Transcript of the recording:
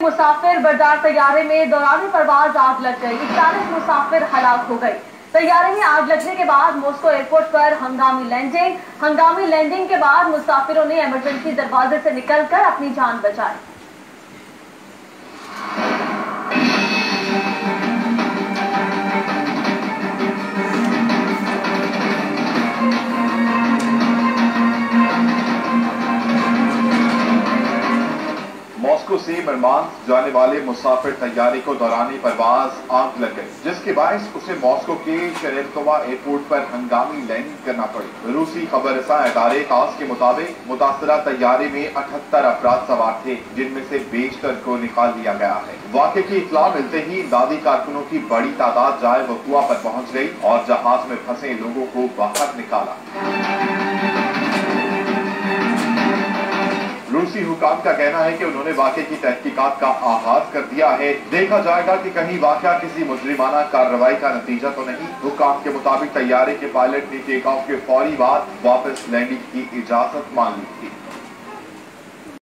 मुसाफिर बरदार तैयारे में दौरान परवाज आग लग गई। 41 मुसाफिर हलाक हो गए। तैयारे में आग लगने के बाद मॉस्को एयरपोर्ट पर हंगामी लैंडिंग के बाद मुसाफिरों ने इमरजेंसी दरवाजे से निकलकर अपनी जान बचाई। मॉस्को से मरमांस्क जाने वाले मुसाफिर तैयारे को दौरान परवाज आग लग गई, जिसके बायस उसे मॉस्को के शेरेवतोवा एयरपोर्ट पर हंगामी लैंडिंग करना पड़ी। रूसी खबरसां इदारे तास के मुताबिक मुतासरा तैयारे में 78 अफराद सवार थे, जिनमें से बेशतर को निकाल लिया गया है। वाक़े की इत्तला मिलते ही इमदादी कारकुनों की बड़ी तादाद जाए वकुआ पर पहुंच गई और जहाज में फंसे लोगों को बाहर निकाला। रूसी हुकाम का कहना है कि उन्होंने वाक़े की तहकीकात का आगाज कर दिया है। देखा जाएगा कि कहीं वाक़या किसी मुजरिमाना कार्रवाई का नतीजा तो नहीं। हुकाम के मुताबिक तैयारे के पायलट ने टेक ऑफ के फौरी बाद वापस लैंडिंग की इजाजत मांग ली थी।